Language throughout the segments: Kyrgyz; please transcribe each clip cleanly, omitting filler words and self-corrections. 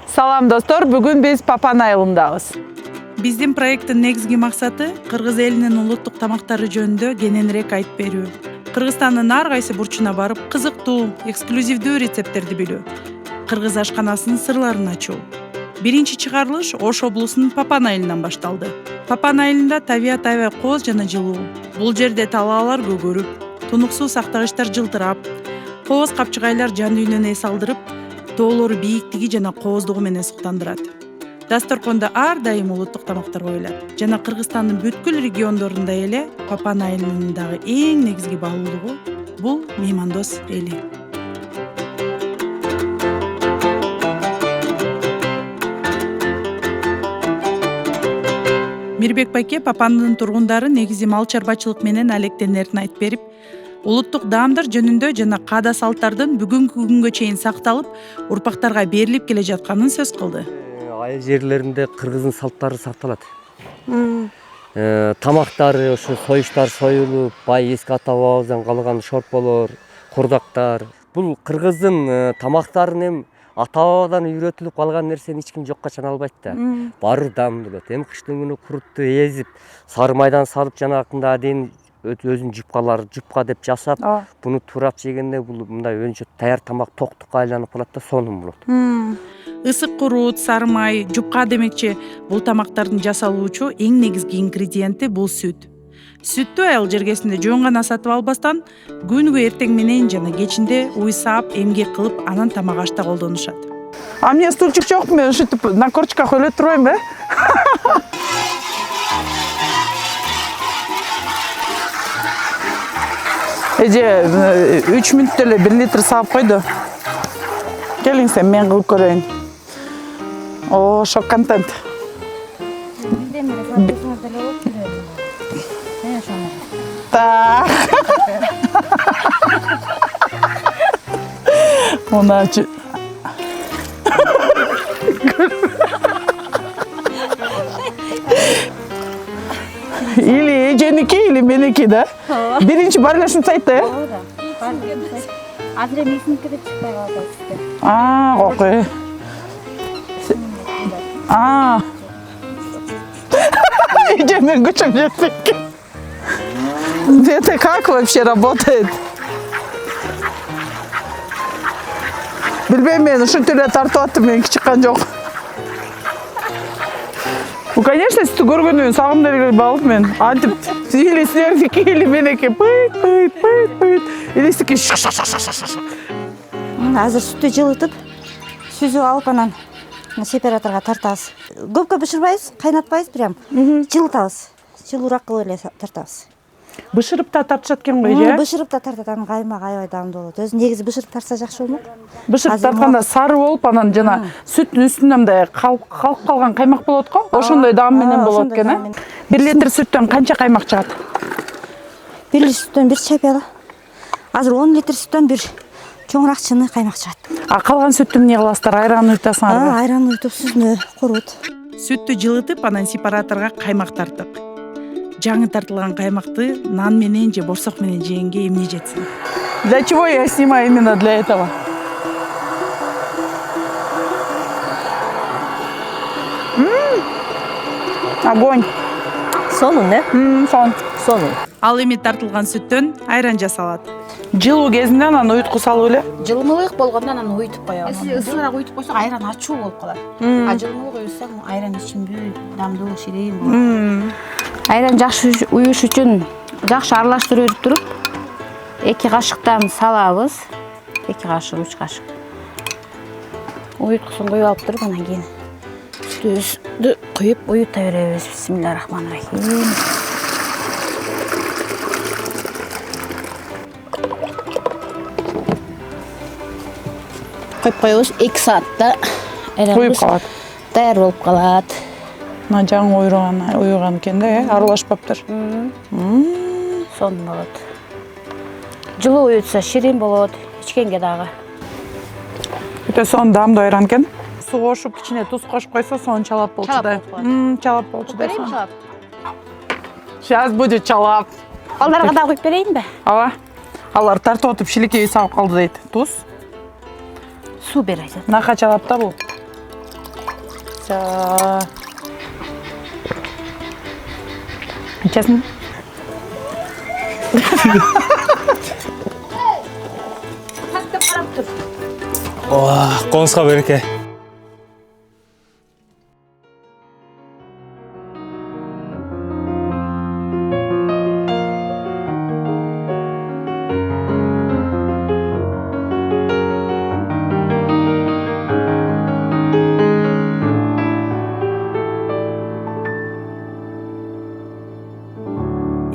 Салам достор, бүгүн биз Папан айылындабыз. Биздин проекттин негизги максаты кыргыз элинин улуттук тамактары жөнүндө кененирээк айтып берүү. Кыргызстандын ар кайсы бурчуна барып, кызыктуу, эксклюзивдүү рецепттерди билүү. Кыргыз ашканасынын сырларын ачуу. Биринчи чыгарылыш Ош облусунун Папан айылынан башталды. Папан айылында табият аябай кооз жана жылуу. Бул жерде талаалар көгөрүп, тунуксуу сактагычтар жылтырап, кооз капчыгайлар жан дүйнөнү эс алдырып, тоолору бийиктиги жана кооздугу менен суктандырат. Дасторкондо ар дайым улуттук тамактар коюлат жана Кыргызстандын бүткүл региондорунда эле Папан айылынын дагы эң негизги баалуулугу бул меймандос эли. Мирбек байке Папандын тургундары негизи мал чарбачылык менен алектенерин айтып берип, улуттук даамдар жөнүндө жана каада салттардын бүгүнкү күнгө чейин сакталып, урпактарга берилип келе жатканын сөз кылды. Айыл жерлеринде кыргыздын салттары сакталат. Тамактары, ошо союштар союлуп, бай эски ата бабабыздан калган шорполор, курдактар. Бул кыргыздын тамактарын эми ата бабадан үйрөтүлүп калган нерсени эч ким жокко чана албайт да. Баары даамдуу болот. Эми кыштын күнү курутtu эзип, сары майдан салып жанакында адейин өзүнүн жупка деп жасап, буну турап жегенде бул мындай өнчө даяр тамак токтукка айланып калат да, сонун болот. Ысык курут, сары май, жупка демекчи, бул тамактардын жасалуучу эң негизги ингредиенти бул сүт. Сүттү айыл жергесинде жөн гана сатып албастан, күнүгө эртең менен жана кечинде уй саап, эмгек кылып, анан тамак ашта колдонушат. А мне стульчик жок, мен ушинтип на корчиках ойлоп турбайм бе? Эже 3 мүнөттө эле 1 литр саап койду. Келиң сен, мен кылып көрөйүн. О, шок контент. Так. Оначы. Или эженики, или меники, да? Биринчи бар эле ушинтип айтты, э? Азыр эми эсиники деп чыкпай калды сизде. Окей. Эже мен күчүм жетпек. Это как вообще работает? Билбейм, мен ушинтип эле тартып аттым, меники чыккан жок. Ну, конечно, сизди көргөндөн сагым деле балып мен. Антип, или силердики, или меники. Пыт. Или сики. Азыр сүттү жылытып, сүзүп алып анан сепараторго тартабыз. Көпкө бышырбайбыз, кайнатпайбыз, прям жылытабыз. Жылуураак кылып эле тартабыз. Бышырып да тартышат экен го, же? Бышырып да тартат, анан каймак аябай даамдуу болот. Өзү негизи бышырып тартса жакшы болмок. Бышырып тартканда сары болуп, анан жана сүттүн үстүндө мындай калып калган каймак болот го. Ошондой даам менен болот экен, э? 1 литр сүттөн канча каймак чыгат? 1 литр сүттөн 1 чай пиала. Азыр 10 литр сүттөн 1 чоңураак чыны каймак чыгат. А калган сүттү эмне кыласыздар? Айран уйтасыңарбы? Айран уйтуп сүзүнө курут. Сүттү жылытып, анан сепараторго каймак тарттык. Жаңы тартылган каймакты нан менен же борсок менен жегенге эмне жетсин. Для чего я снимаю именно для этого? Огонь. Сонун, сонун. Ал эми тартылган сүттөн айран жасалат. Жылуу кезинде анан уютку салып эле. Жылымылык болгондо анан уютуп коебуз. Ысыгыраак уютуп койсок айран ачуу болуп калат. А жылымылык уютсаң айран ичимдүү, даамдуу, ширин болот. Айран жакшы уюш үчүн жакшы аралаштырып туруп, 2 кашыктан салабыз. 2 кашык, 3 кашык. Уюткусун куюп алып туруп, анан кийин сүтүбүздү куюп уюта беребиз. Бисмиллахиррахманиррахим. Коюп коебуз, 2 саатта Куюп калат. даяр болуп калат. Мына жаңы уюган экен да, аралашпаптыр. Сонун болот. Жылуу уютса ширин болот, ичкенге дагы. Өтө сонун даамдуу айран экен. Суу кошуп, кичине туз кошуп койсо, сонун чалап болчу да. Чалап болчу да. Сейчас будет чалап. Балдарга да куюп берейинби? Ооба. Алар тартып отуп шилекейи сабып калды дейт. Туз. Суу бер айтат. Нака чалап да бул. Хорошо. Честно? Qo'ng'izga beraka.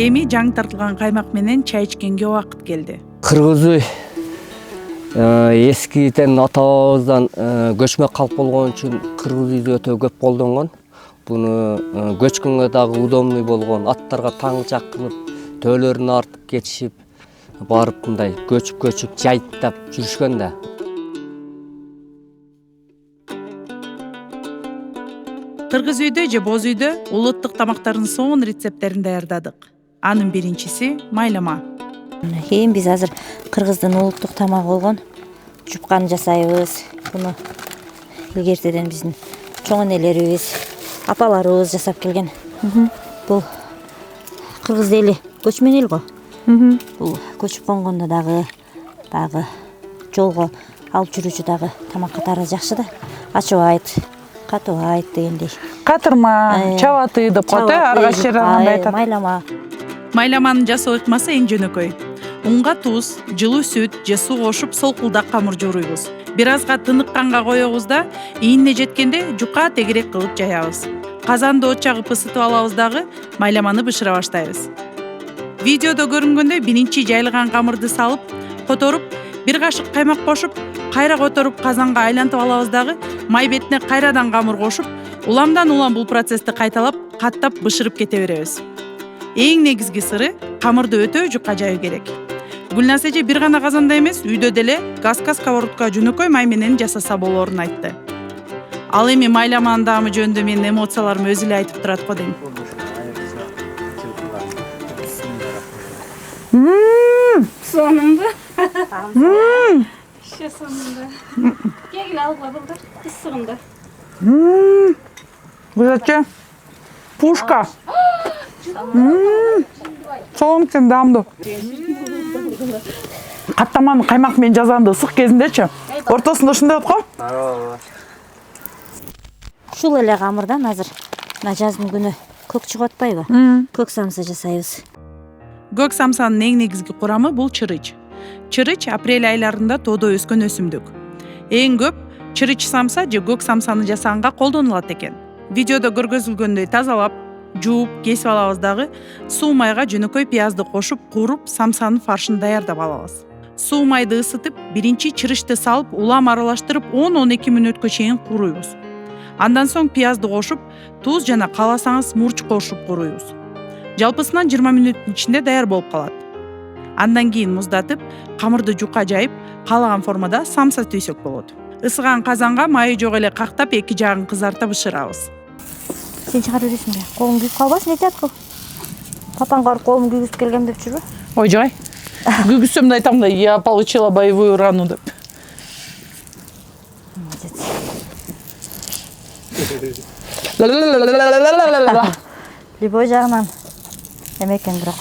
Эми жаңы тартылган каймак менен чай ичкенге убакыт келди. Кыргыз үй эскиден атабыздан көчмө калп болгон үчүн кыргыз үйдө өтө көп колдонгон. Буну көчкөнгө дагы удобный болгон, аттарга таңылчак кылып, төөлөрүн артып кетишип, барып мындай көчүп жайттап жүрүшкөн да. Кыргыз үйдө же боз үйдө улуттук тамактардын сонун рецепттерин даярдадык. Анын биринчиси майлама. Эми биз азыр кыргыздын улуттук тамагы болгон жупканы жасайбыз. Буну илгертеден биздин чоң энелерибиз, апаларыбыз жасап келген. Бул кыргыз эли көчмөн эл го. Бул көчүп конгондо дагы баягы жолго алып жүрүүчү дагы тамак катары жакшы да. Ачыбайт, катыбайт дегендей. Катырма, чабаты деп коет, ар кайсы жерде андай айтат. Майлама. Майламанын жасоо ыкмасы эң жөнөкөй. Унга туз, жылуу сүт же суу кошуп солкулдак камыр жууруйбуз. Бир азга тыныкканга коебуз да, ийине жеткенде жука тегерек кылып жаябыз. Казанды от чагып ысытып алабыз дагы майламаны бышыра баштайбыз. Видеодо көрүнгөндөй биринчи жайылган камырды салып, которуп, бир кашык каймак кошуп, кайра которуп казанга айлантып алабыз дагы май бетине кайрадан камыр кошуп, уламдан улам бул процессти кайталап, каттап бышырып кете беребиз. Эң негизги сыры камырды өтө жука жаю керек. Гүлназ эже бир гана казанда эмес, үйдө деле газка сковородка жөнөкөй май менен жасаса болоорун айтты. Ал эми майламанын даамы жөнүндө менин эмоцияларым өзү эле айтып турат го дейм. Sonunda. İşte sonunda. Gel al babamdır. Kısığında. Güzelce. Пушка. Соң сен дамды. Каттаманы каймак менен жазганды ысык кезиндечи. Ортосунда ушундай болот го? Ушул эле камырдан азыр мына жаздын күнү көк чыгып атпайбы? Көк самса жасайбыз. Көк самсанын эң негизги курамы бул чырыч. Чырыч апрель айларында тоодо өскөн өсүмдүк. Эң көп чырыч самса же көк самсаны жасаганга колдонулат экен. Видеодо көргөзүлгөндөй тазалап, жууп, кесип алабыз дагы суу майга жөнөкөй пиязды кошуп, кууруп, самсанын фаршын даярдап алабыз. Суу майды ысытып, биринчи чырычты салып, улам аралаштырып 10-12 мүнөткө чейин кууруйбуз. Андан соң пиязды кошуп, туз жана кааласаңыз мурч кошуп кууруйбуз. Жалпысынан 20 мүнөттүн ичинде даяр болуп калат. Андан кийин муздатып, камырды жука жайып, каалаган формада самса түйсөк болот. Ысыган казанга майы жок эле кактап, эки жагын кызарта бышырабыз. Сен чыгара бересиң бе? Колуң күйүп калбасын, этет кыл. Папаң барып колум күйгүзүп келгем деп жүрбү? Ой, жай. Күгүсөм да айтам да, я получила боевую рану деп. Любой жагынан эме экен бирок.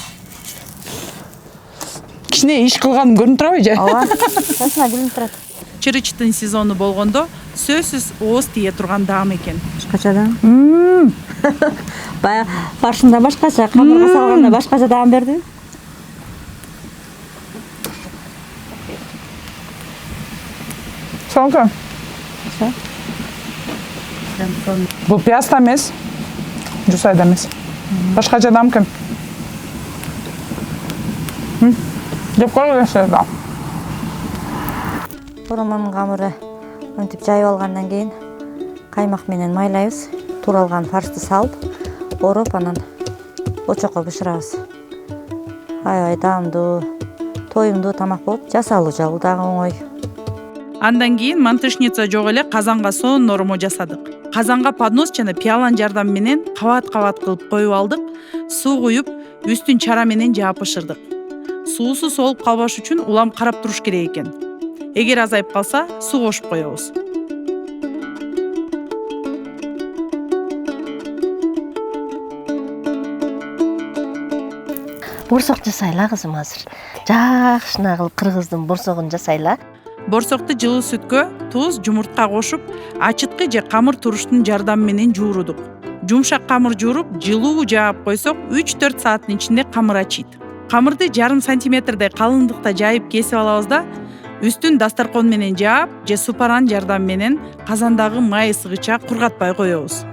Кичине иш кылганым көрүнүп турабы жай? Ооба. Сасына билинип турат. Чырычтын сезону болгондо сөзсүз ооз тие турган даам экен. Башкача даам. Бая фаршында башкача, камырга салганда башкача даам берди. Соңка. Бул пияз да эмес. Жусай да эмес. Башкача даам экен. Деп койгон да. Оромонун камыры мынтип жайып алгандан кийин каймак менен майлайбыз. Туралган фаршты салып, ороп анан очокко бышырабыз. Аябай даамдуу, тоюмдуу тамак болуп, жасалуу жалгы дагы оңой. Андан кийин мантышница жок эле казанга сонун оромо жасадык. Казанга поднос жана пиаланын жардамы менен кабат-кабат кылып коюп алдык. Суу куюп, үстүн чара менен жаап бышырдык. Суусу соолуп калбаш үчүн улам карап туруш керек экен. Эгер азайып калса, суу кошуп коебуз. борсок жасайла кызым азыр. Жакшына кылып кыргыздын борсогун жасайла. Борсокту жылуу сүткө туз, жумуртка кошуп, ачыткы же камыр туруштун жардамы менен жуурудук. Жумшак камыр жууруп, жылуу жаап койсок, 3-4 сааттын ичинде камыр ачыйт. Камырды жарым сантиметрдей калыңдыкта жайып кесип алабыз да, үстүн дастаркон менен жаап же супаран жардамы менен казандагы май ысыгыча кургатпай коебуз.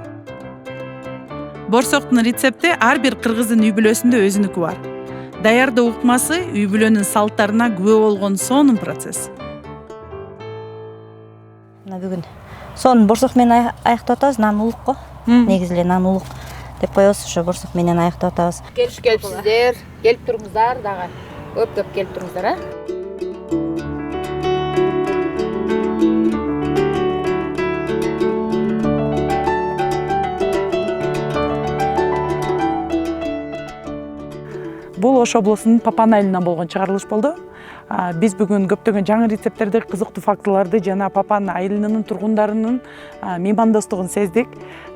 Борсоктун рецепти ар бир кыргыздын үй бүлөсүндө өзүнүкү бар. Даярдоо ыкмасы үй бүлөнүн салттарына күбө болгон сонун процесс. Мына бүгүн сонун борсок менен аяктап атабыз. Нан улук го. Негизи эле нан улук деп коебуз, ошо борсок менен аяктап атабыз. Келипсиздер, келип туруңуздар дагы. Көп келип туруңуздар, а? Бул Ош облусунун Папан айылынан болгон чыгарылыш болду. Биз бүгүн көптөгөн жаңы рецепттерди, кызыктуу фактыларды жана Папан айылынын тургундарынын меймандостугун сездик.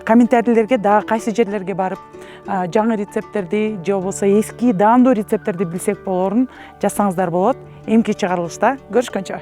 Комментарийлерге дагы кайсы жерлерге барып жаңы рецепттерди же болбосо эски даамдуу рецепттерди билсек болорун жазсаңыздар болот. Эмки чыгарылышта көрүшкөнчө.